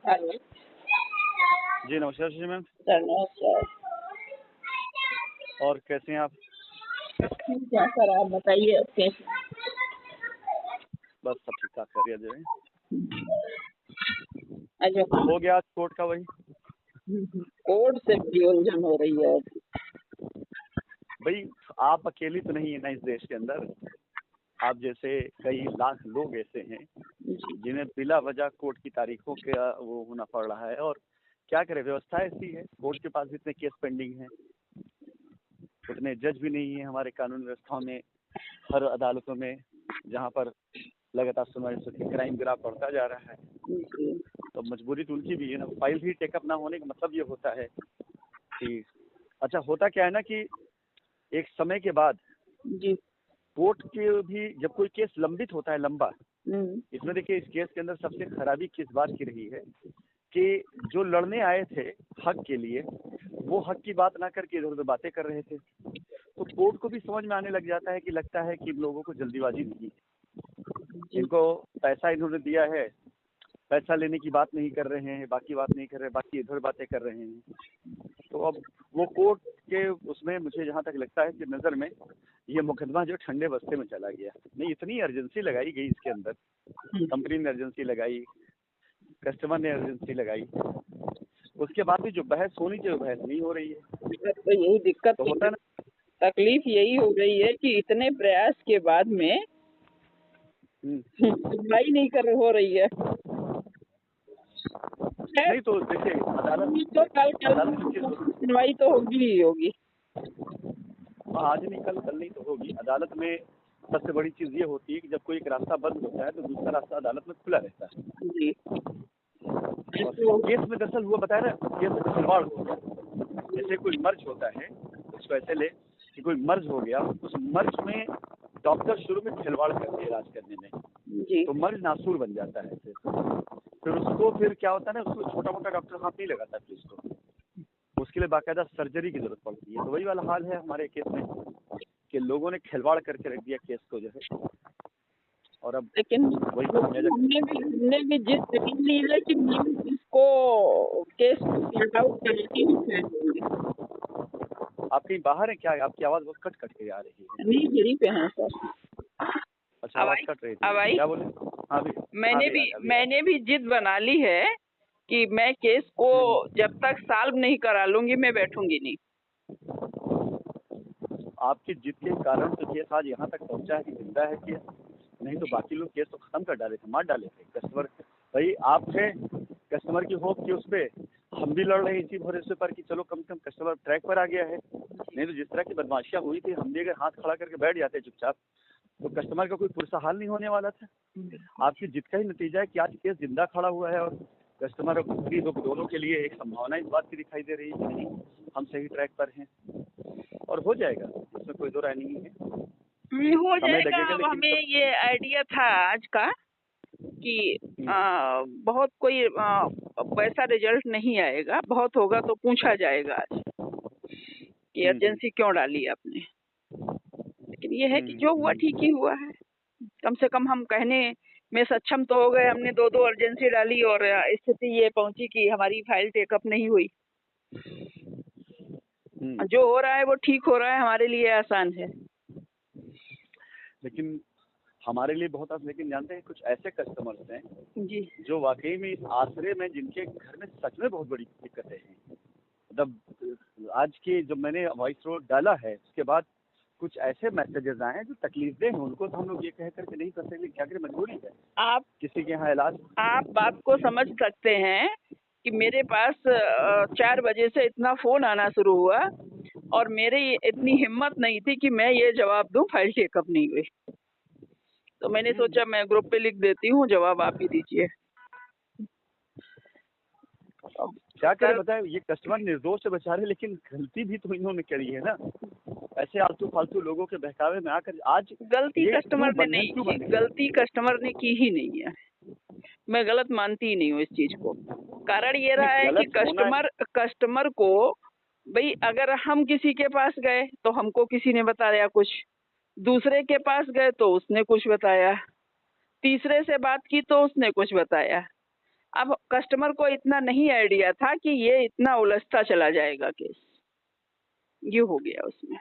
Hello. जी नमस्कार Shri ma'am. Sir नमस्कार। और कैसे हैं आप? ठीक है सर, आप बताइए आप कैसे? बस सब ठीक ठाक करिए जो है। अच्छा, हो गया आज कोर्ट का वही। कोर्ट से बड़ी उलझन हो रही है। भाई आप अकेली तो नहीं है ना इस देश के अंदर। आप जैसे कई लाख लोग ऐसे हैं जिन्हें बिला वजह कोर्ट की तारीखों का वो होना पड़ रहा है। और क्या करें, व्यवस्था ऐसी है। कोर्ट के पास इतने केस पेंडिंग हैं, उतने जज भी नहीं है हमारे कानून व्यवस्था में। हर अदालतों में जहाँ पर लगातार सुनवाई क्राइम ग्राफ बढ़ता जा रहा है, तो मजबूरी तो उनकी भी है ना। फाइल भी टेकअप ना होने का मतलब ये होता है कि अच्छा होता क्या है ना कि एक समय के बाद जी। कोर्ट के भी जब कोई केस लंबित होता है लंबा, इसमें देखिए इस केस के अंदर सबसे खराबी किस बात की रही है कि जो लड़ने आए थे हक के लिए, वो हक की बात ना करके इधर उधर बातें कर रहे थे। तो कोर्ट को भी समझ में आने लग जाता है कि लगता है कि इन लोगों को जल्दीबाजी नहीं है, इनको पैसा इन्होंने दिया है, पैसा लेने की बात नहीं कर रहे हैं, बाकी बात नहीं कर रहे, बाकी इधर बातें कर रहे हैं। तो अब वो कोर्ट के उसमें मुझे जहाँ तक लगता है कि नज़र में ये मुकदमा जो ठंडे बस्ते में चला गया। नहीं, इतनी अर्जेंसी लगाई गई इसके अंदर, कंपनी ने अर्जेंसी लगाई, कस्टमर ने अर्जेंसी लगाई, उसके बाद भी जो बहस होनी चाहिए वो बहस नहीं हो रही है। तो यही दिक्कत तो होता है ना, तकलीफ यही हो गई है कि इतने प्रयास के बाद में सुनवाई नहीं कर हो रही है। नहीं तो देखिए अदालत तो कल सुनवाई तो होगी ही होगी। आज नहीं कल नहीं तो होगी। अदालत में सबसे बड़ी चीज ये होती है कि जब कोई एक रास्ता बंद होता है तो दूसरा रास्ता अदालत में खुला रहता है। जी। और केस में दरअसल हुआ बताया ना, केस में खिलवाड़ हो गया। जैसे कोई मर्ज होता है, उसको ऐसे ले कि कोई मर्ज हो गया, उस मर्ज में डॉक्टर शुरू में खिलवाड़ करते हैं इलाज करने में, जी। तो मर्ज नासूर बन जाता है। फिर उसको फिर क्या होता है ना, उसको छोटा मोटा डॉक्टर हाथ नहीं लगाता, फिर उसके लिए बाकायदा सर्जरी की जरूरत पड़ती है। तो वही वाला हाल है हमारे केस में कि लोगों ने खिलवाड़ करके रख दिया केस को जो है। और अब लेकिन वही हमने भी जिस तरीके ली है कि इसको केस सॉर्ट आउट करके ही आप कहीं बाहर हैं क्या? आपकी आवाज बहुत कट कट के आ रही है। नहीं, यहीं पे हैं सर। अच्छा, आवाज कट रही थी, क्या बोले? हाँ भी, मैंने भी जिद बना ली है कि मैं केस को जब तक सॉल्व नहीं करा लूंगी मैं बैठूंगी नहीं। आपकी जिद के कारण तो केस आज यहाँ तक पहुँचा है कि जिंदा है केस, नहीं तो बाकी लोग केस तो खत्म कर डाले थे, मार डाले थे। कस्टमर भाई आप थे, कस्टमर की होप की उस पर हम भी लड़ रहे इसी भरोसे पर कि चलो कम से कम कस्टमर ट्रैक पर आ गया है। नहीं तो जिस तरह की बदमाशियां हुई थी, हम भी अगर हाथ खड़ा करके बैठ जाते चुपचाप तो कस्टमर का कोई पुरसा हाल नहीं होने वाला था। आपकी जिद का ही नतीजा है कि आज केस जिंदा खड़ा हुआ है और कस्टमर और कंपनी दोनों के लिए एक संभावना इस बात की दिखाई दे रही है कि नहीं, हम सही ट्रैक पर हैं और हो जाएगा, इसमें कोई दो राय नहीं है। हो जाएगा। अब लेकिन हमें ये आइडिया था आज का कि बहुत कोई वैसा रिजल्ट नहीं आएगा, बहुत होगा तो पूछा जाएगा आज कि एजेंसी क्यों डाली आपने। लेकिन ये है कि जो हुआ ठीक ही हुआ है। कम से कम हम कहने में सक्षम तो हो गए, हमने दो अर्जेंसी डाली और स्थिति ये पहुंची कि हमारी फाइल टेकअप नहीं हुई। जो हो रहा है वो ठीक हो रहा है, हमारे लिए आसान है। लेकिन हमारे लिए बहुत लेकिन जानते हैं कुछ ऐसे कस्टमर्स हैं जी, जो वाकई में इस आसरे में जिनके घर में सच में बहुत बड़ी दिक्कतें हैं। मतलब आज की जब मैंने वॉइस नोट डाला है उसके बाद कुछ ऐसे मैसेजेस आए हैं जो तकलीफदेह हैं। उनको तो हम लोग ये कह करके नहीं कर सकते, क्या करें, मजबूरी है। आप किसी के यहाँ इलाज, आप बात को समझ सकते हैं कि मेरे पास 4 बजे से इतना फोन आना शुरू हुआ और मेरी इतनी हिम्मत नहीं थी कि मैं ये जवाब दूं फाइल टेकअप नहीं हुई। तो मैंने सोचा मैं ग्रुप पे लिख देती हूँ, जवाब आप ही दीजिए। अब क्या करें बताएं, ये कस्टमर निर्दोष है बेचारे, लेकिन गलती भी तो इन्होंने करी है ना। ऐसे आलतू फालतू लोगों के बहकावे में आकर आज गलती कस्टमर ने नहीं की, गलती कस्टमर ने की ही नहीं है। मैं गलत मानती ही नहीं हूँ इस चीज को। कारण ये रहा है कि कस्टमर को भाई अगर हम किसी के पास गए तो हमको किसी ने बताया कुछ, दूसरे के पास गए तो उसने कुछ बताया, तीसरे से बात की तो उसने कुछ बताया। अब कस्टमर को इतना नहीं आइडिया था कि ये इतना उलझता चला जाएगा केस, ये हो गया उसमें।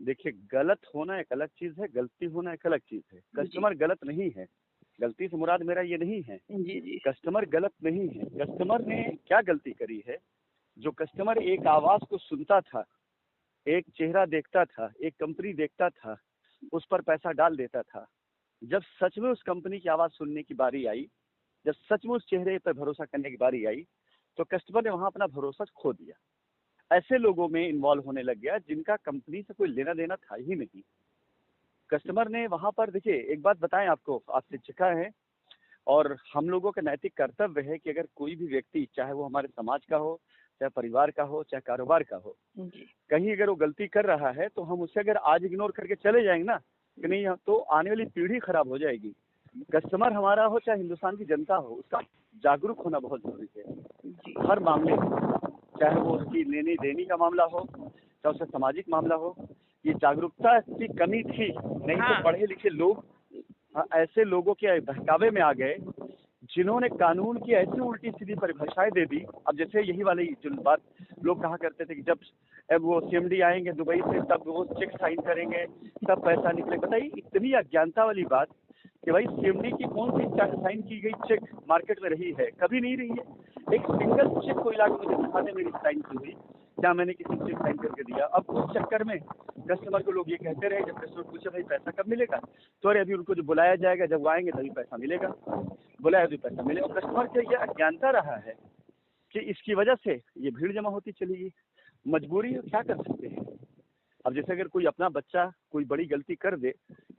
देखिए, गलत होना एक अलग चीज है, गलती होना एक अलग चीज है। कस्टमर गलत नहीं है, गलती से मुराद मेरा ये नहीं है। जी। कस्टमर गलत नहीं है। कस्टमर ने क्या गलती करी है? जो कस्टमर एक आवाज को सुनता था, एक चेहरा देखता था, एक कंपनी देखता था, उस पर पैसा डाल देता था, जब सच में उस कंपनी की आवाज सुनने की बारी आई, जब सच में उस चेहरे पर भरोसा करने की बारी आई, तो कस्टमर ने वहां अपना भरोसा खो दिया। ऐसे लोगों में इन्वॉल्व होने लग गया जिनका कंपनी से कोई लेना देना था ही नहीं। कस्टमर ने वहां पर, देखिए एक बात बताएं आपको, आप शिक्षिका हैं और हम लोगों का नैतिक कर्तव्य है कि अगर कोई भी व्यक्ति, चाहे वो हमारे समाज का हो, चाहे परिवार का हो, चाहे कारोबार का हो, कहीं अगर वो गलती कर रहा है तो हम उसे अगर आज इग्नोर करके चले जाएंगे ना कि नहीं, तो आने वाली पीढ़ी खराब हो जाएगी। कस्टमर हमारा हो चाहे हिंदुस्तान की जनता हो, उसका जागरूक होना बहुत जरूरी है हर मामले में, चाहे वो उसकी लेनी देनी का मामला हो, चाहे उसका सामाजिक मामला हो। ये जागरूकता की कमी थी, नहीं तो पढ़े लिखे लोग ऐसे लोगों के बहकावे में आ गए जिन्होंने कानून की ऐसी उल्टी सीधी परिभाषाएं दे दी। अब जैसे यही वाली जो बात लोग कहा करते थे कि जब अब वो सीएमडी आएंगे दुबई से तब वो चेक साइन करेंगे तब पैसा निकले। बताइए, इतनी अज्ञानता वाली बात कि भाई सीएमडी की कौन सी साइन की गई चेक मार्केट में रही है? कभी नहीं रही है। एक सिंगल चेक कोई लाके मुझे दिखा दे मेरी साइन की हुई, क्या मैंने किसी चेक साइन करके दिया? अब उस चक्कर में कस्टमर को लोग ये कहते रहे, जब कस्टमर पूछे भाई पैसा कब मिलेगा, तो अरे अभी उनको जो बुलाया जाएगा, जब वो आएंगे तभी पैसा मिलेगा, बुलाया तभी पैसा मिलेगा। और कस्टमर से ये अज्ञानता रहा है कि इसकी वजह से ये भीड़ जमा होती चली गई। मजबूरी है, क्या कर सकते हैं। अब जैसे अगर कोई अपना बच्चा कोई बड़ी गलती कर दे,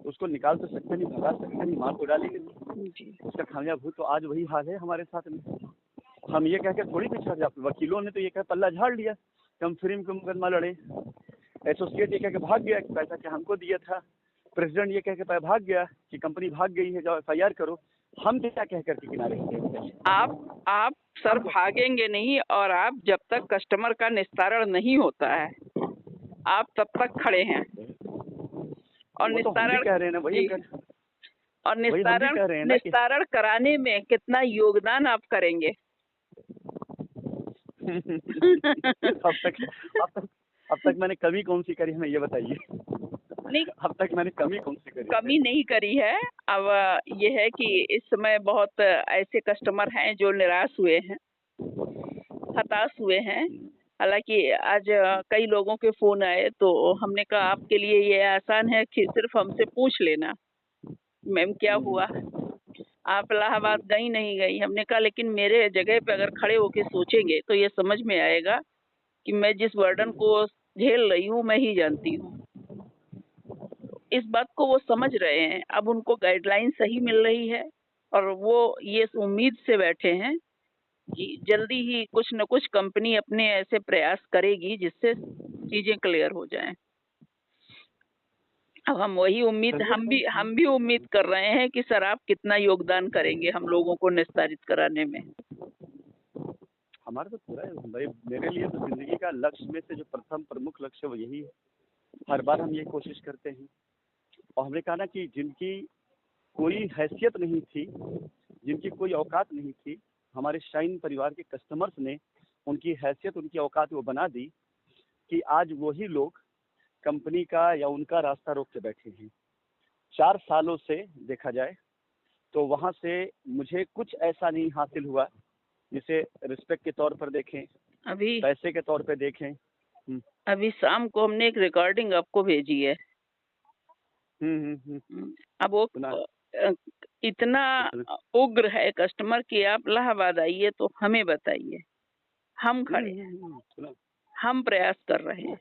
उसको निकाल तो सकते नहीं, भगा सकते नहीं, मार तो डालेंगे नहीं। उसका खामियाबू तो आज वही हाल है हमारे साथ में। हम ये कह के थोड़ी पीछे जाते, वकीलों ने तो ये कह पल्ला झाड़ लिया कि हम फ्री में मुकदमा लड़े, एसोसिएट ये कह के भाग गया कि पैसा क्या हमको दिया था, प्रेसिडेंट ये कह के भाग गया कि कंपनी भाग गई है, जाओ एफआईआर करो। हम क्या कह करके किनारे आप सर भागेंगे नहीं, और आप जब तक कस्टमर का निस्तारण नहीं होता है आप तब तक खड़े हैं। और निस्तारण कह रहे हैं ना, वही और निस्तारण कराने में कितना योगदान आप करेंगे? अब तक मैंने कमी कौन सी करी है, ये बताइए। नहीं, अब तक मैंने कमी कौन सी करी? कमी नहीं करी है। अब ये है कि इस समय बहुत ऐसे कस्टमर हैं जो निराश हुए हैं, हताश हुए हैं। हालांकि आज कई लोगों के फोन आए तो हमने कहा आपके लिए ये आसान है कि सिर्फ हमसे पूछ लेना मैम क्या हुआ, आप इलाहाबाद गई नहीं गई। हमने कहा लेकिन मेरे जगह पे अगर खड़े होके सोचेंगे तो ये समझ में आएगा कि मैं जिस बर्डन को झेल रही हूँ मैं ही जानती हूँ। इस बात को वो समझ रहे हैं, अब उनको गाइडलाइन सही मिल रही है और वो ये उम्मीद से बैठे हैं कि जल्दी ही कुछ न कुछ कंपनी अपने ऐसे प्रयास करेगी जिससे चीजें क्लियर हो जाएं। अब हम वही उम्मीद हम भी उम्मीद कर रहे हैं कि सर आप कितना योगदान करेंगे हम लोगों को निस्तारित कराने में। हमारा तो पूरा है भाई, मेरे लिए तो जिंदगी का लक्ष्य में से जो प्रथम प्रमुख लक्ष्य वो यही है। हर बार हम ये कोशिश करते हैं और हमने कहा ना कि जिनकी कोई हैसियत नहीं थी, जिनकी कोई औकात नहीं थी, हमारे शाइन परिवार के कस्टमर्स ने उनकी हैसियत, उनकी औकात वो बना दी कि आज वही लोग कंपनी का या उनका रास्ता रोक के बैठे हैं। 4 सालों से देखा जाए तो वहां से मुझे कुछ ऐसा नहीं हासिल हुआ जिसे रिस्पेक्ट के तौर पर देखें, अभी पैसे के तौर पर देखें। अभी शाम को हमने एक रिकॉर्डिंग आपको भेजी है। अब वो इतना उग्र है कस्टमर कि आप इलाहाबाद आइए तो हमें बताइए, हम खड़े हैं, हम प्रयास कर रहे हैं।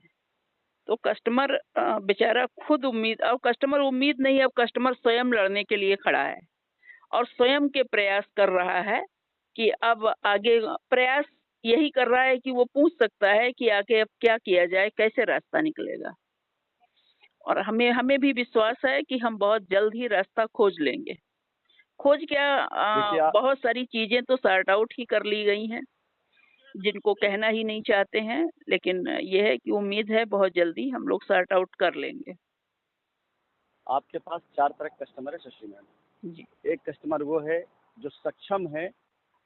तो कस्टमर बेचारा खुद अब कस्टमर उम्मीद नहीं, अब कस्टमर स्वयं लड़ने के लिए खड़ा है और स्वयं के प्रयास कर रहा है कि अब आगे प्रयास यही कर रहा है कि वो पूछ सकता है कि आगे अब क्या किया जाए, कैसे रास्ता निकलेगा। और हमें भी विश्वास है कि हम बहुत जल्द ही रास्ता खोज लेंगे। खोज क्या, बहुत सारी चीजें तो सॉर्ट आउट ही कर ली गई हैं जिनको कहना ही नहीं चाहते हैं, लेकिन यह है कि उम्मीद है बहुत जल्दी हम लोग सॉर्ट आउट कर लेंगे। आपके पास 4 तरह के कस्टमर है शशि मैम जी। एक कस्टमर वो है जो सक्षम है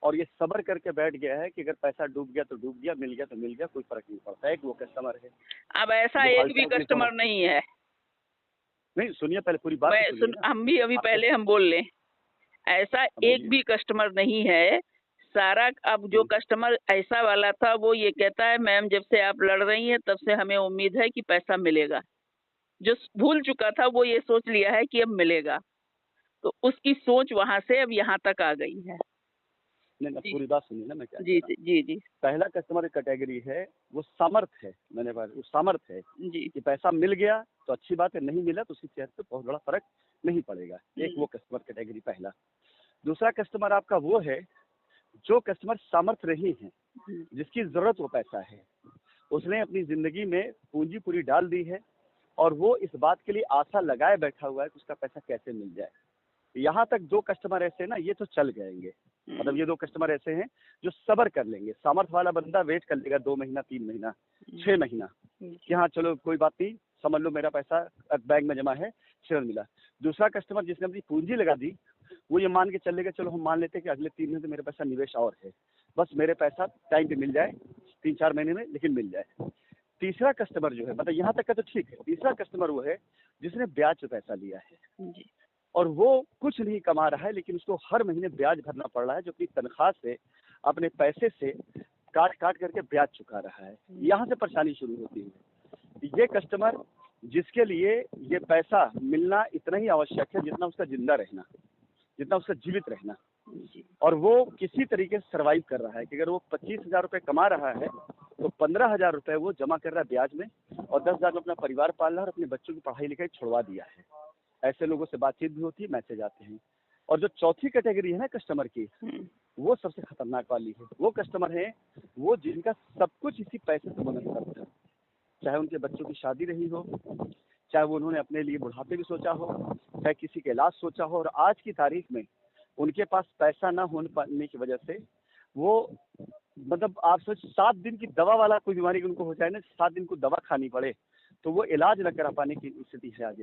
और ये सब्र करके बैठ गया है कि अगर पैसा डूब गया तो डूब गया, मिल गया तो मिल गया, कोई फर्क नहीं पड़ता। एक वो कस्टमर है अब ऐसा जो एक फालतू भी अपनी कस्टमर नहीं है। नहीं, सुनिए पहले पूरी बात तो सुनिए ना। हम भी अभी आपको पहले हम बोल लें, ऐसा एक बोलिए। भी कस्टमर नहीं है। सारा अब जो कस्टमर ऐसा वाला था वो ये कहता है मैम जब से आप लड़ रही हैं तब से हमें उम्मीद है कि पैसा मिलेगा। जो भूल चुका था वो ये सोच लिया है कि अब मिलेगा, तो उसकी सोच वहां से अब यहाँ तक आ गई है। नहीं, जी पूरी बात सुनिए ना मैं क्या जी कह रहा हूँ। जी जी पहला कस्टमर कैटेगरी है वो सामर्थ्य है, मैंने बात वो सामर्थ्य है जी कि पैसा मिल गया तो अच्छी बात है, नहीं मिला तो उसकी सेहत पे बहुत बड़ा फर्क नहीं पड़ेगा। एक वो कस्टमर कैटेगरी पहला। दूसरा कस्टमर आपका वो है जो कस्टमर सामर्थ्य नहीं है, जिसकी जरूरत वो पैसा है, उसने अपनी जिंदगी में पूंजी पूरी डाल दी है और वो इस बात के लिए आशा लगाए बैठा हुआ है कि उसका पैसा कैसे मिल जाए। यहाँ तक दो कस्टमर ऐसे हैं ना, ये तो चल जाएंगे। मतलब ये दो कस्टमर ऐसे हैं जो सब्र कर लेंगे। सामर्थ्य वाला बंदा वेट कर लेगा 2 महीना, 3 महीना, 6 महीना कि हाँ चलो कोई बात नहीं, समझ लो मेरा पैसा बैंक में जमा है, शेयर मिला। दूसरा कस्टमर जिसने अपनी पूंजी लगा दी वो ये मान के चलेगा, चलो हम मान लेते हैं कि अगले 3 महीने तो मेरे पैसा निवेश और है, बस मेरे पैसा टाइम पे मिल जाए, 3-4 महीने में लेकिन मिल जाए। तीसरा कस्टमर जो है, मतलब यहाँ तक का तो ठीक है, तीसरा कस्टमर वो है जिसने ब्याज पे पैसा लिया है और वो कुछ नहीं कमा रहा है लेकिन उसको हर महीने ब्याज भरना पड़ रहा है, जो अपनी तनख्वाह से, अपने पैसे से काट काट करके ब्याज चुका रहा है। यहाँ से परेशानी शुरू होती है। ये कस्टमर जिसके लिए ये पैसा मिलना इतना ही आवश्यक है जितना उसका जिंदा रहना, जितना उसका जीवित रहना, और वो किसी तरीके से सर्वाइव कर रहा है कि अगर वो 25,000 रुपये कमा रहा है तो 15,000 रुपये वो जमा कर रहा है ब्याज में और 10,000 में अपना परिवार पाल रहा है और अपने बच्चों की पढ़ाई लिखाई छुड़वा दिया है। ऐसे लोगों से बातचीत भी होती है, मैसेज आते हैं। और जो चौथी कैटेगरी है ना कस्टमर की, वो सबसे खतरनाक वाली है। वो कस्टमर है वो जिनका सब कुछ इसी पैसे से मुनस्सब था, चाहे उनके बच्चों की शादी रही हो, चाहे वो उन्होंने अपने लिए बुढ़ापे भी सोचा हो, चाहे किसी के इलाज सोचा हो, और आज की तारीख में उनके पास पैसा ना होने पाने की वजह से वो, मतलब आप सोच 7 दिन की दवा वाला कोई बीमारी उनको हो जाए ना, 7 दिन को दवा खानी पड़े तो वो इलाज न करा पाने की स्थिति है आज।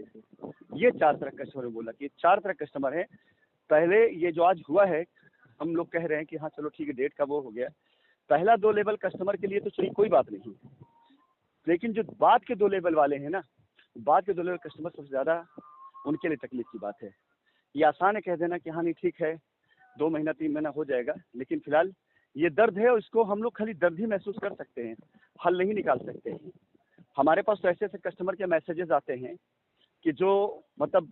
ये 4 तरह कस्टमर बोला कि 4 तरह कस्टमर है। पहले ये जो आज हुआ है, हम लोग कह रहे हैं कि हाँ चलो ठीक है डेट का वो हो गया, पहला 2 लेवल कस्टमर के लिए तो चलिए कोई बात नहीं, लेकिन जो बाद के 2 लेवल वाले हैं ना, बाद के 2 लेवल कस्टमर सबसे ज़्यादा उनके लिए तकलीफ की बात है। ये आसान है कह देना कि हाँ नहीं ठीक है 2 महीना 3 महीना हो जाएगा, लेकिन फिलहाल ये दर्द है और इसको हम लोग खाली दर्द ही महसूस कर सकते हैं, हल नहीं निकाल सकते हैं। हमारे पास तो ऐसे ऐसे कस्टमर के मैसेजेस आते हैं कि जो मतलब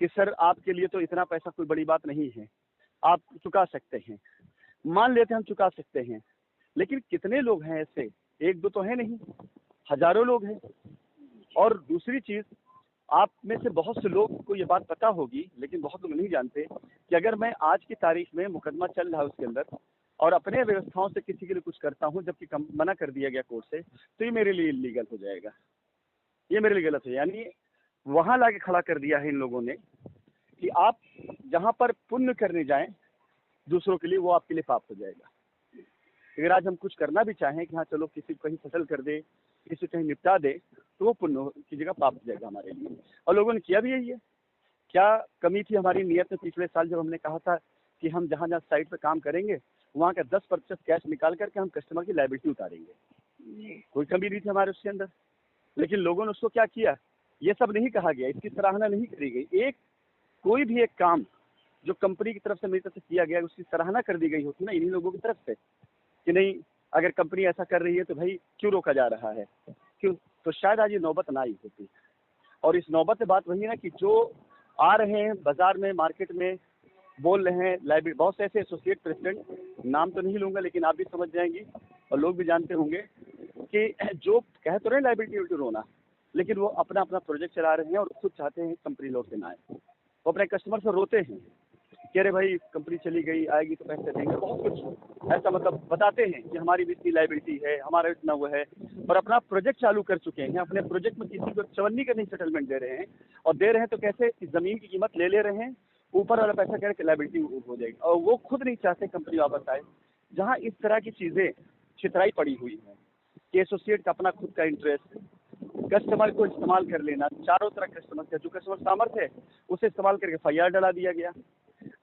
कि सर आपके लिए तो इतना पैसा कोई बड़ी बात नहीं है, आप चुका सकते हैं। मान लेते हैं हम चुका सकते हैं, लेकिन कितने लोग हैं ऐसे, 1-2 तो है नहीं, हजारों लोग हैं। और दूसरी चीज़, आप में से बहुत से लोग को ये बात पता होगी लेकिन बहुत लोग नहीं जानते कि अगर मैं आज की तारीख में मुकदमा चल रहा है उसके अंदर और अपने व्यवस्थाओं से किसी के लिए कुछ करता हूँ जबकि मना कर दिया गया कोर्ट से, तो ये मेरे लिए इलीगल हो जाएगा, ये मेरे लिए गलत है। यानी वहाँ लाके खड़ा कर दिया है इन लोगों ने कि आप जहाँ पर पुण्य करने जाएं दूसरों के लिए, वो आपके लिए पाप हो जाएगा। अगर आज हम कुछ करना भी चाहें कि हाँ चलो किसी को कहीं फसल कर दे, किसी को कहीं निपटा दे, तो वो पुण्य की जगह पाप हो जाएगा हमारे लिए। और लोगों ने किया भी यही है। क्या कमी थी हमारी नीयत में पिछले साल जब हमने कहा था कि हम जहाँ जहाँ साइट पर काम करेंगे वहाँ का 10% कैश निकाल करके हम कस्टमर की लायबिलिटी उतारेंगे, कोई कमी नहीं थी हमारे उसके अंदर। लेकिन लोगों ने उसको क्या किया, ये सब नहीं कहा गया, इसकी सराहना नहीं करी गई। एक कोई भी एक काम जो कंपनी की तरफ से मेरी तरफ से किया गया उसकी सराहना कर दी गई होती ना इन्हीं लोगों की तरफ से कि नहीं अगर कंपनी ऐसा कर रही है तो भाई क्यों रोका जा रहा है, क्यों, तो शायद आज ये नौबत ना आई होती। और इस नौबत से बात वही है ना कि जो आ रहे हैं बाजार में, मार्केट में बोल रहे हैं लाइब्रेरी, बहुत से ऐसे एसोसिएट प्रेसिडेंट, नाम तो नहीं लूँगा लेकिन आप भी समझ जाएंगी और लोग भी जानते होंगे कि जो कह तो रहे लाइबिलिटी रोना, लेकिन वो अपना अपना प्रोजेक्ट चला रहे हैं और खुद चाहते हैं कंपनी लौट के ना आए। वो अपने कस्टमर से रोते हैं कि अरे भाई कंपनी चली गई, आएगी तो पैसे देंगे, बहुत कुछ ऐसा मतलब बताते हैं कि हमारी भी इतनी लाइबिलिटी है, हमारा इतना वो है, और अपना प्रोजेक्ट चालू कर चुके हैं। अपने प्रोजेक्ट में किसी को 54 का नहीं सेटलमेंट दे रहे हैं, और दे रहे हैं तो कैसे, ज़मीन की कीमत ले रहे हैं, ऊपर वाला पैसा कह रहे लाइबिलिटी हो जाएगी, और वो खुद नहीं चाहते कंपनी वापस आए। जहाँ इस तरह की चीज़ें छितराई पड़ी हुई हैं कि एसोसिएट का अपना खुद का इंटरेस्ट, कस्टमर को इस्तेमाल कर लेना, चारों तरह कस्टमर का जो कस्टमर सामर्थ्य है उसे इस्तेमाल करके FIR डला दिया गया।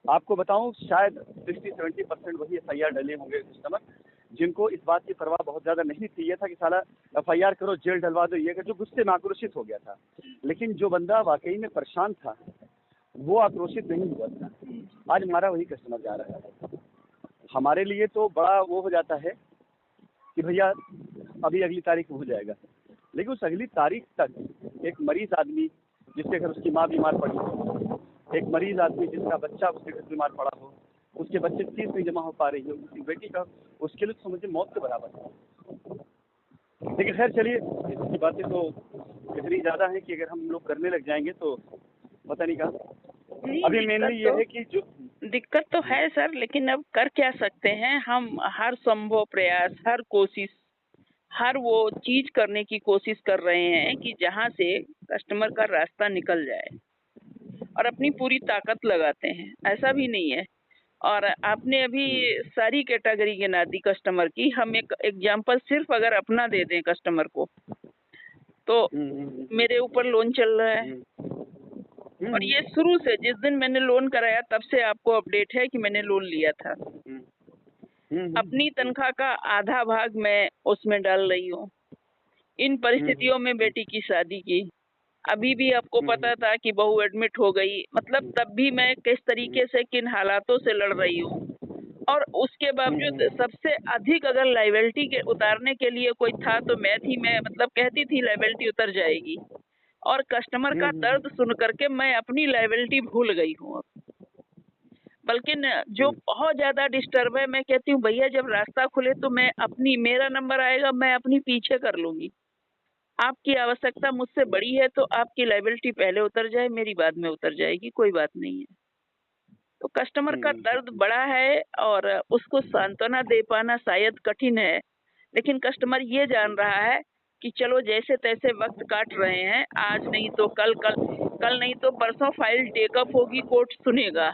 आपको बताऊं शायद 60-70% वही FIR डले होंगे कस्टमर, जिनको इस बात की परवाह बहुत ज्यादा नहीं थी। ये था कि साला FIR करो, जेल डलवा दो, ये जो गुस्से में आक्रोशित हो गया था। लेकिन जो बंदा वाकई में परेशान था वो आक्रोशित नहीं हुआ था। आज हमारा वही कस्टमर जा रहा है। हमारे लिए तो बड़ा वो हो जाता है कि भैया अभी अगली तारीख हो जाएगा, लेकिन उस अगली तारीख तक एक मरीज आदमी जिसके घर उसकी माँ बीमार पड़ी हो, एक मरीज आदमी जिसका बच्चा उसके घर बीमार पड़ा हो, उसके बच्चे की फीस नहीं जमा हो पा रही हो, उसकी बेटी का, उसके लिए तो समझिए मौत के बराबर है। लेकिन खैर चलिए, इसकी बातें तो इतनी ज़्यादा हैं कि अगर हम लोग करने लग जाएंगे तो पता नहीं कहाँ। अभी मेनली ये है कि जो दिक्कत तो है सर, लेकिन अब कर क्या सकते हैं हम। हर संभव प्रयास, हर कोशिश, हर वो चीज करने की कोशिश कर रहे हैं कि जहां से कस्टमर का रास्ता निकल जाए, और अपनी पूरी ताकत लगाते हैं। ऐसा भी नहीं है। और आपने अभी सारी कैटेगरी गिना दी कस्टमर की। हम एक एग्जांपल सिर्फ अगर अपना दे दें कस्टमर को, तो मेरे ऊपर लोन चल रहा है, और ये शुरू से जिस दिन मैंने लोन कराया तब से आपको अपडेट है कि मैंने लोन लिया था। अपनी तनख्वाह का आधा भाग मैं उसमें डाल रही हूँ। इन परिस्थितियों में बेटी की शादी की, अभी भी आपको पता था कि बहू एडमिट हो गई, मतलब तब भी मैं किस तरीके से, किन हालातों से लड़ रही हूँ। और उसके बावजूद सबसे अधिक अगर लाइबिलिटी के उतारने के लिए कोई था तो मैं थी। मैं मतलब कहती थी लाइबिलिटी उतर जाएगी, और कस्टमर का दर्द सुन करके मैं अपनी लाइबिलिटी भूल गई हूँ। बल्कि जो बहुत ज्यादा डिस्टर्ब है, मैं कहती हूँ भैया जब रास्ता खुले तो मैं अपनी, मेरा नंबर आएगा, मैं अपनी पीछे कर लूंगी। आपकी आवश्यकता मुझसे बड़ी है तो आपकी लाइबिलिटी पहले उतर जाए, मेरी बाद में उतर जाएगी, कोई बात नहीं है। तो कस्टमर का दर्द बड़ा है और उसको सांत्वना दे पाना शायद कठिन है, लेकिन कस्टमर ये जान रहा है कि चलो जैसे तैसे वक्त काट रहे हैं, आज नहीं तो कल, कल नहीं तो परसों फाइल टेकअप होगी, कोर्ट सुनेगा।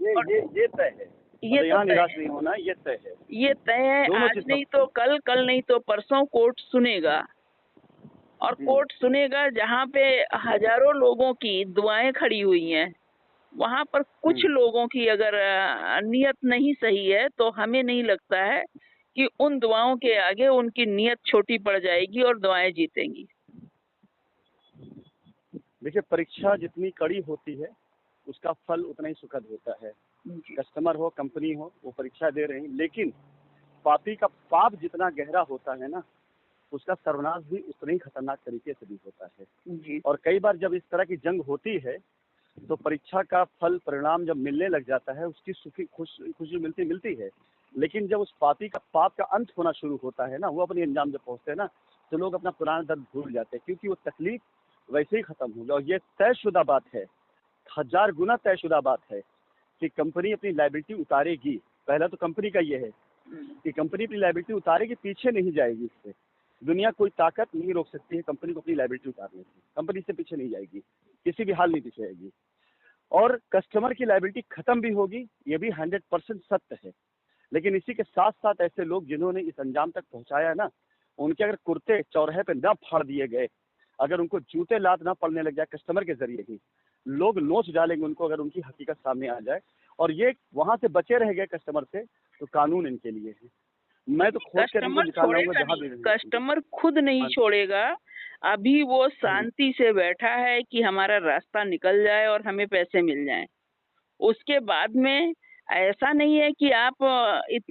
ये तय है, ये तो निराश नहीं होना, ये तय है, ये तय है। आज नहीं तो कल, कल नहीं तो परसों कोर्ट सुनेगा। और कोर्ट सुनेगा जहाँ पे हजारों लोगों की दुआएं खड़ी हुई हैं, वहां पर कुछ लोगों की अगर नियत नहीं सही है तो हमें नहीं लगता है कि उन दुआओं के आगे उनकी नियत छोटी पड़ जाएगी और दुआएं जीतेंगी। देखिए, परीक्षा जितनी कड़ी होती है उसका फल उतना ही सुखद होता है। कस्टमर हो, कंपनी हो, वो परीक्षा दे रहे हैं, लेकिन पापी का पाप जितना गहरा होता है ना, उसका सर्वनाश भी उतना ही खतरनाक तरीके से भी होता है। और कई बार जब इस तरह की जंग होती है तो परीक्षा का फल, परिणाम जब मिलने लग जाता है, उसकी खुशी मिलती है। लेकिन जब उस पापी का पाप का अंत होना शुरू होता है ना, वो अपने अंजाम जब पहुंचते हैं ना, तो लोग अपना पुराना दर्द भूल जाते हैं, क्योंकि वो तकलीफ वैसे ही खत्म होगी। और ये तयशुदा बात है, 1000 गुना तयशुदा बात है कि कंपनी अपनी लायबिलिटी उतारेगी। पहला तो कंपनी का ये है कि कंपनी अपनी लायबिलिटी उतारेगी, पीछे नहीं जाएगी। इससे दुनिया कोई ताकत नहीं रोक सकती है कंपनी को अपनी लायबिलिटी उतारने से। कंपनी से पीछे नहीं जाएगी, किसी भी हाल नहीं पीछे जाएगी। और कस्टमर की लायबिलिटी खत्म भी होगी, ये भी 100% सत्य है। लेकिन इसी के साथ साथ ऐसे लोग जिन्होंने इस अंजाम तक पहुंचाया है ना, उनके अगर कुर्ते चौराहे पे न फाड़ दिए गए, अगर उनको जूते लात ना पड़ने लग जाए कस्टमर के जरिए ही, लोग नोच डालेंगे उनको अगर उनकी हकीकत सामने आ जाए। और ये वहां से बचे रह गए कस्टमर से, तो कानून इनके लिए है। मैं तो खोज कर इनको निकालूंगा जहां भी। कस्टमर खुद नहीं छोड़ेगा। अभी वो शांति से बैठा है कि हमारा रास्ता निकल जाए और हमें पैसे मिल जाएं। उसके बाद में ऐसा नहीं है कि आप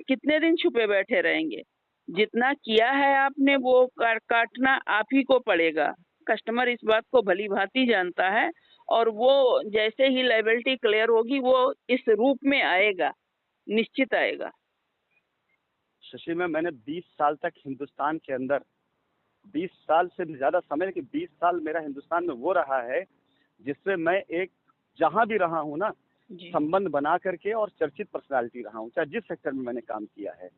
कितने दिन छुपे बैठे रहेंगे। जितना किया है आपने वो काटना आप ही को पड़ेगा। कस्टमर इस बात को भली भांति जानता है, और वो जैसे ही लायबिलिटी क्लियर होगी वो इस रूप में आएगा, निश्चित आएगा। शशि मैंने 20 साल तक हिंदुस्तान के अंदर, 20 साल से भी ज्यादा समय, कि 20 साल मेरा हिंदुस्तान में वो रहा है जिससे मैं एक जहां भी रहा हूँ ना, संबंध बना करके और चर्चित पर्सनालिटी रहा हूँ, चाहे जिस सेक्टर में मैंने काम किया है।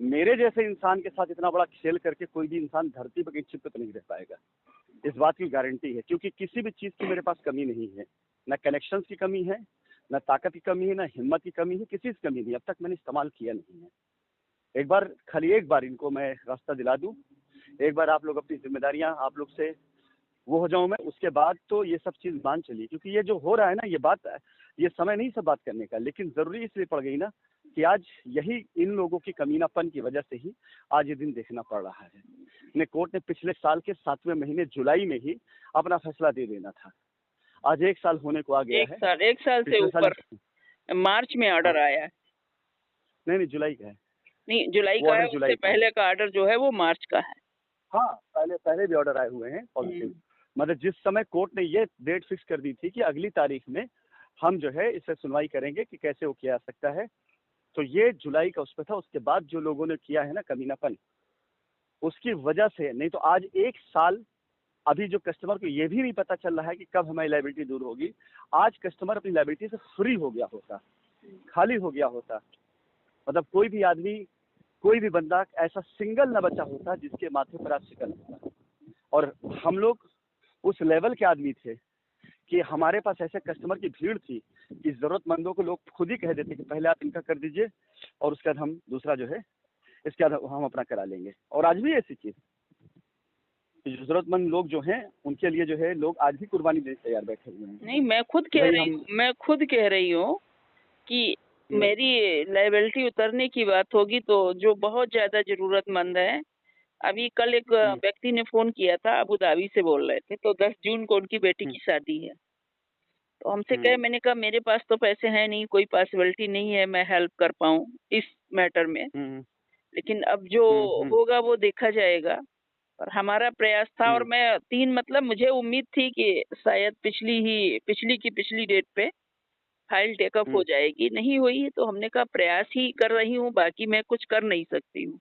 मेरे जैसे इंसान के साथ इतना बड़ा खेल करके कोई भी इंसान धरती पर कहीं चिपक नहीं रह पाएगा, इस बात की गारंटी है। क्योंकि किसी भी चीज की मेरे पास कमी नहीं है, न कनेक्शन की कमी है, न ताकत की कमी है, न हिम्मत की कमी है, किसी की कमी नहीं। अब तक मैंने इस्तेमाल किया नहीं है। खाली एक बार इनको मैं रास्ता दिला दूं, एक बार आप लोग अपनी जिम्मेदारियां आप लोग से वो हो जाऊं मैं, उसके बाद तो ये सब चीज मान चली। क्योंकि ये जो हो रहा है ना, ये बात, ये समय नहीं सब बात करने का, लेकिन जरूरी इसलिए पड़ गई ना कि आज यही इन लोगों की कमीनापन की वजह से ही आज ये दिन देखना पड़ रहा है। ने कोर्ट ने पिछले साल के 7वें महीने जुलाई में ही अपना फैसला दे देना था। आज 1 साल होने को आ गया है। 1 साल से ऊपर। मार्च में ऑर्डर आया है। नहीं, जुलाई का है। नहीं, जुलाई का है। उससे पहले का ऑर्डर जो है वो मार्च का है। हाँ, पहले भी ऑर्डर आए हुए हैं पॉजिटिव। मतलब जिस समय कोर्ट ने ये डेट फिक्स कर दी थी कि अगली तारीख में हम जो है इससे सुनवाई करेंगे कि कैसे वो किया जा सकता है, तो ये जुलाई का उस पर था। उसके बाद जो लोगों ने किया है ना कमीनापन, उसकी वजह से, नहीं तो आज 1 साल, अभी जो कस्टमर को ये भी नहीं पता चल रहा है कि कब हमारी लायबिलिटी दूर होगी। आज कस्टमर अपनी लायबिलिटी से फ्री हो गया होता, खाली हो गया होता। मतलब कोई भी आदमी, कोई भी बंदा ऐसा सिंगल न बचा होता जिसके माथे पर आज शिकन होता। और हम लोग उस लेवल के आदमी थे कि हमारे पास ऐसे कस्टमर की भीड़ थी कि जरूरतमंदों को लोग खुद ही कह देते कि पहले आप इनका कर दीजिए और उसके बाद हम दूसरा जो है इसके बाद हम अपना करा लेंगे। और आज भी ऐसी चीज, जरूरतमंद लोग जो हैं उनके लिए जो है लोग आज भी कुर्बानी देने तैयार बैठे हुए हैं। नहीं, मैं खुद कह रही हूँ कि मेरी लायबिलिटी उतरने की बात होगी तो जो बहुत ज्यादा जरूरतमंद है। अभी कल एक व्यक्ति ने फोन किया था, अबू धाबी से बोल रहे थे, तो 10 जून को उनकी बेटी की शादी है। तो हमसे कहे, मैंने कहा मेरे पास तो पैसे हैं नहीं, कोई पॉसिबिलिटी नहीं है मैं हेल्प कर पाऊँ इस मैटर में, लेकिन अब जो होगा वो देखा जाएगा। और हमारा प्रयास था, और मैं मतलब मुझे उम्मीद थी कि शायद पिछली डेट पे फाइल टेकअप हो जाएगी, नहीं हुई। तो हमने कहा प्रयास ही कर रही हूँ, बाकी मैं कुछ कर नहीं सकती हूँ,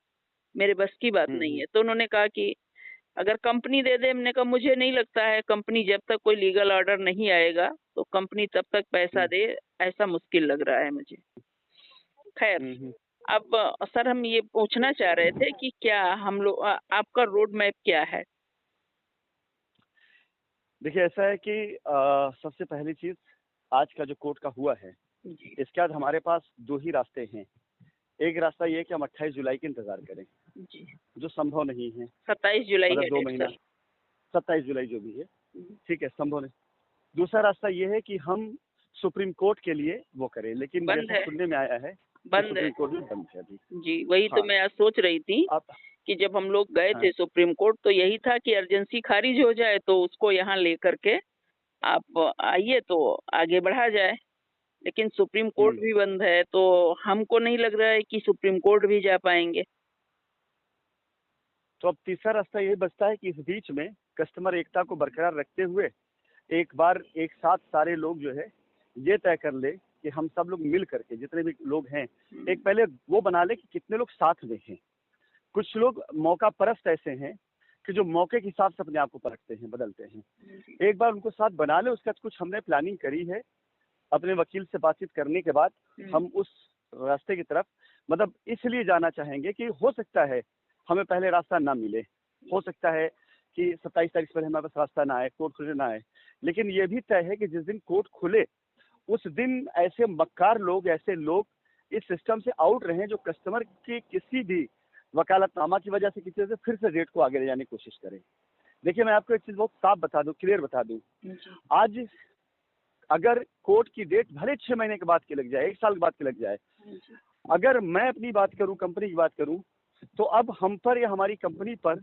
मेरे बस की बात नहीं है। तो उन्होंने कहा कि अगर कंपनी दे दे। हमने कहा मुझे नहीं लगता है, कंपनी जब तक कोई लीगल ऑर्डर नहीं आएगा तो कंपनी तब तक पैसा दे, ऐसा मुश्किल लग रहा है मुझे। खैर, अब सर हम ये पूछना चाह रहे थे कि क्या हम लोग, आपका रोड मैप क्या है? देखिए, ऐसा है कि सबसे पहली चीज, आज का जो कोर्ट का हुआ है, इसके बाद हमारे पास 2 ही रास्ते हैं। एक रास्ता ये है कि हम 28 जुलाई का इंतजार करें, जो संभव नहीं है। 27 जुलाई है, 2 महीना, 27 जुलाई जो भी है, ठीक है, संभव नहीं। दूसरा रास्ता ये है कि हम सुप्रीम कोर्ट के लिए वो करें, लेकिन जैसा सुनने में आया है सुप्रीम कोर्ट में बंद है अभी। जी, वही तो मैं आज सोच रही थी कि जब हम लोग गए थे सुप्रीम कोर्ट, तो यही था कि अर्जेंसी खारिज हो जाए तो उसको यहाँ लेकर के आप आइए तो आगे बढ़ा जाए, लेकिन सुप्रीम कोर्ट भी बंद है, तो हमको नहीं लग रहा है कि सुप्रीम कोर्ट भी जा पाएंगे। तो अब तीसरा रास्ता यही बचता है कि इस बीच में कस्टमर एकता को बरकरार रखते हुए एक बार एक साथ सारे लोग जो है ये तय कर ले कि हम सब लोग मिल करके, जितने भी लोग हैं, एक पहले वो बना ले कि कितने लोग साथ में हैं। कुछ लोग मौका परस्त ऐसे हैं कि जो मौके के हिसाब से अपने आप को परखते हैं, बदलते हैं। एक बार उनको साथ बना ले, उसके बाद कुछ हमने प्लानिंग करी है अपने वकील से बातचीत करने के बाद। हम उस रास्ते की तरफ मतलब इसलिए जाना चाहेंगे कि हो सकता है हमें पहले रास्ता ना मिले, हो सकता है कि 27 तारीख से पहले हमारे पास रास्ता ना आए, कोर्ट खुले ना आए, लेकिन ये भी तय है कि जिस दिन कोर्ट खुले उस दिन ऐसे मक्कार लोग, ऐसे लोग इस सिस्टम से आउट रहे जो कस्टमर की किसी भी वकालतनामा की वजह से किसी वजह से फिर से रेट को आगे ले जाने की कोशिश करें। देखिए, मैं आपको एक चीज बहुत साफ बता दूं, क्लियर बता दूं, आज अगर कोर्ट की डेट भले 6 महीने के बाद की लग जाए, 1 साल के बाद की लग जाए, अगर मैं अपनी बात करूं, कंपनी की बात करूं, तो अब हम पर या हमारी कंपनी पर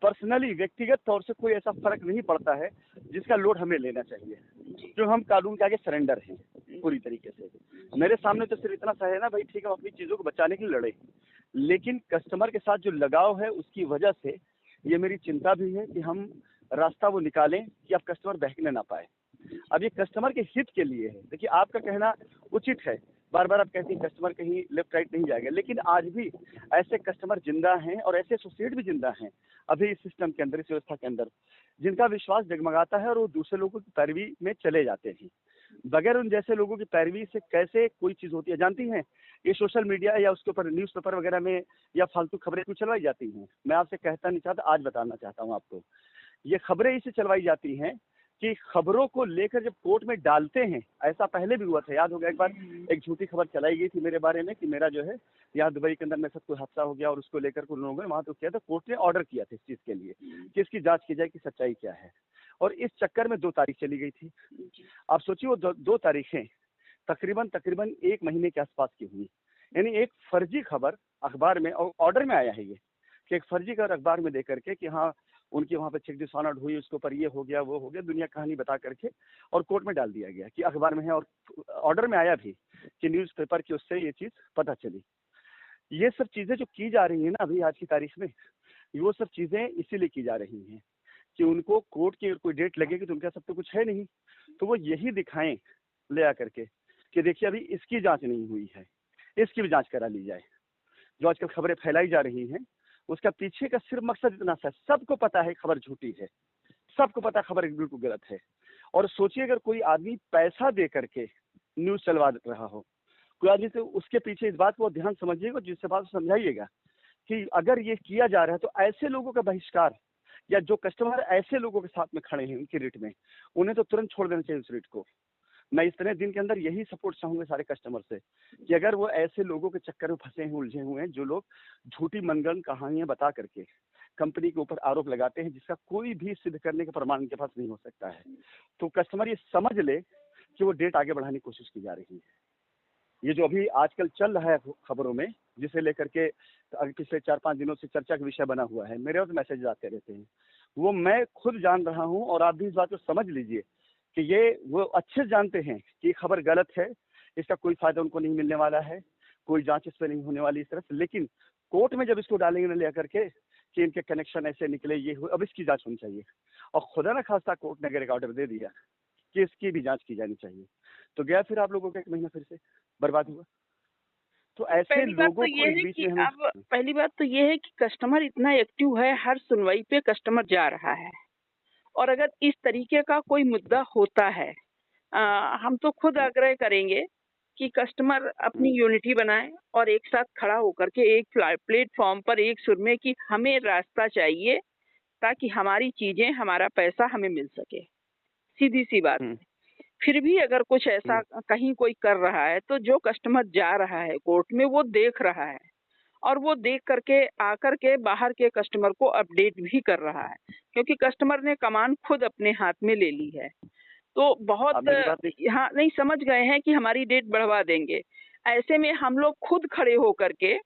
पर्सनली, व्यक्तिगत तौर से कोई ऐसा फर्क नहीं पड़ता है जिसका लोड हमें लेना चाहिए, जो हम कानून के आगे सरेंडर हैं पूरी तरीके से। मेरे सामने तो सिर्फ इतना सा है ना भाई, ठीक है, हम अपनी चीजों को बचाने के लिए लड़े, लेकिन कस्टमर के साथ जो लगाव है उसकी वजह से ये मेरी चिंता भी है कि हम रास्ता वो निकालें कि अब कस्टमर बहकने ना पाए। अब ये कस्टमर के हित के लिए है। देखिए, आपका कहना उचित है, बार बार आप कहते हैं कस्टमर कहीं लेफ्ट राइट नहीं जाएगा, लेकिन आज भी ऐसे कस्टमर जिंदा हैं और ऐसे एसोसिएट भी जिंदा हैं अभी इस सिस्टम के अंदर, इस व्यवस्था के अंदर, जिनका विश्वास जगमगाता है और वो दूसरे लोगों की पैरवी में चले जाते हैं। बगैर उन जैसे लोगों की पैरवी से कैसे कोई चीज होती है, जानती हैं? ये सोशल मीडिया या उसके ऊपर न्यूज़पेपर वगैरह में या फालतू खबरें क्यों चलवाई जाती हैं? मैं आपसे कहता नहीं चाहता, आज बताना चाहता हूँ आपको। ये खबरें इससे चलवाई जाती हैं कि खबरों को लेकर जब कोर्ट में डालते हैं, ऐसा पहले भी हुआ था, याद होगा एक बार एक झूठी खबर चलाई गई थी मेरे बारे में कि मेरा जो है यहाँ दुबई के अंदर मेरे साथ कोई हादसा हो गया और उसको लेकर कुछ लोगों ने वहां तो किया था, कोर्ट ने ऑर्डर किया था इस चीज के लिए कि इसकी जांच की जाए कि सच्चाई क्या है। और इस चक्कर में 2 तारीख चली गई थी। आप सोचिए वो 2 तारीखें तकरीबन 1 महीने के आसपास की हुई। यानी एक फर्जी खबर अखबार में, और ऑर्डर में आया है ये कि एक फर्जी खबर अखबार में दे करके कि हाँ उनकी वहां पे चेक डिसऑनर्ड हुई, उसके ऊपर ये हो गया वो हो गया, दुनिया कहानी बता करके और कोर्ट में डाल दिया गया कि अखबार में है, और ऑर्डर में आया भी कि न्यूज़पेपर की उससे ये चीज पता चली। ये सब चीजें जो की जा रही है ना अभी आज की तारीख में, वो सब चीजें इसीलिए की जा रही हैं कि उनको कोर्ट की कोई डेट लगेगी तो उनका सब तो कुछ है नहीं, तो वो यही दिखाएं ले आकर के कि देखिए अभी इसकी जांच नहीं हुई है, इसकी भी जांच करा ली जाए। जो आजकल खबरें फैलाई जा रही हैं उसका पीछे का सिर्फ मकसद इतना सा, सबको पता है खबर झूठी है, सबको पता खबर बिल्कुल गलत है। और सोचिए अगर कोई आदमी पैसा दे करके न्यूज चलवा रहा हो, कोई आदमी, तो उसके पीछे इस बात को ध्यान समझिएगा, जिससे बात समझाइएगा कि अगर ये किया जा रहा है तो ऐसे लोगों का बहिष्कार, या जो कस्टमर ऐसे लोगों के साथ में खड़े हैं उनकी रेट में, उन्हें तो तुरंत छोड़ देना चाहिए उस रेट को। मैं इस तरह दिन के अंदर यही सपोर्ट चाहूंगा सारे कस्टमर से कि अगर वो ऐसे लोगों के चक्कर में फंसे हैं, उलझे हुए हैं, जो लोग झूठी मनगढ़ंत कहानियां बता करके कंपनी के ऊपर आरोप लगाते हैं जिसका कोई भी सिद्ध करने का प्रमाण उनके पास नहीं हो सकता है, तो कस्टमर ये समझ ले कि वो डेट आगे बढ़ाने की कोशिश की जा रही है। ये जो अभी आजकल चल रहा है खबरों में, जिसे लेकर के पिछले 4-5 दिनों से चर्चा का विषय बना हुआ है, मेरे और मैसेज आते रहते हैं, वो मैं खुद जान रहा हूँ और आप भी इस बात को समझ लीजिए कि ये वो अच्छे जानते हैं कि खबर गलत है, इसका कोई फायदा उनको नहीं मिलने वाला है, कोई जांच इस पर नहीं होने वाली इस तरह से, लेकिन कोर्ट में जब इसको डालेंगे ना लेकर के कि इनके कनेक्शन ऐसे निकले, ये हुए, अब इसकी जांच होनी चाहिए। और खुदा ना खास्ता कोर्ट ने अगर एक ऑर्डर दे दिया कि इसकी भी जांच की जानी चाहिए, तो गया फिर आप लोगों का 1 महीना फिर से बर्बाद हुआ। तो ऐसे लोगों को इस बीच में हमें, पहली बात तो ये है कि कस्टमर इतना एक्टिव है, हर सुनवाई पे कस्टमर जा रहा है, और अगर इस तरीके का कोई मुद्दा होता है, हम तो खुद आग्रह करेंगे कि कस्टमर अपनी यूनिटी बनाए और एक साथ खड़ा होकर के एक प्लेटफॉर्म पर एक सुर में कि हमें रास्ता चाहिए ताकि हमारी चीजें, हमारा पैसा हमें मिल सके। सीधी सी बात है। फिर भी अगर कुछ ऐसा कहीं कोई कर रहा है तो जो कस्टमर जा रहा है कोर्ट में वो देख रहा है, और वो देख करके आकर के बाहर के कस्टमर को अपडेट भी कर रहा है, क्योंकि कस्टमर ने कमान खुद अपने हाथ में ले ली है। तो बहुत यहाँ नहीं समझ गए हैं कि हमारी डेट बढ़वा देंगे। ऐसे में हम लोग खुद खड़े होकर के,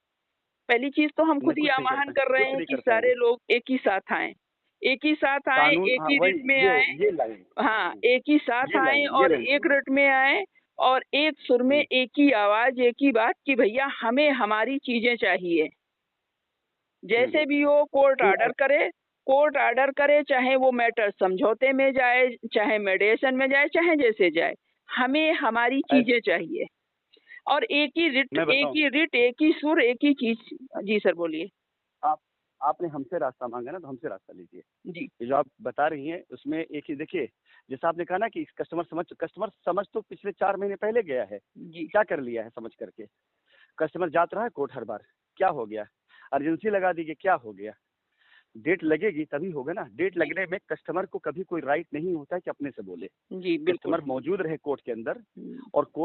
पहली चीज तो हम खुद ही आह्वान कर रहे हैं कि सारे लोग एक ही साथ आए, एक ही साथ आए, एक ही रेट में आए, हाँ एक ही साथ आए और एक रेट में आए, और एक सुर में एक ही आवाज, एक ही बात कि भैया हमें हमारी चीजें चाहिए। जैसे भी हो कोर्ट ऑर्डर करे, चाहे वो मैटर समझौते में जाए, चाहे मेडिएशन में जाए, चाहे जैसे जाए, हमें हमारी चीजें चाहिए। और एक ही रिट, एक ही सुर, एक ही चीज। जी सर बोलिए। आपने हमसे रास्ता मांगा ना, तो हमसे रास्ता लीजिए जी। ये जो आप बता रही हैं उसमें एक ही देखिए, जैसा आपने कहा ना कि कस्टमर समझ तो पिछले 4 महीने पहले गया है जी। क्या कर लिया है समझ करके, कस्टमर जाता रहा है कोर्ट हर बार, क्या हो गया, अर्जेंसी लगा दी कि क्या हो गया, डेट लगेगी तभी होगा ना। डेट लगने में कस्टमर को कभी कोई राइट नहीं होता है कि अपने से बोले जी, कस्टमर मौजूद रहे कोर्ट के अंदर और कोर्ट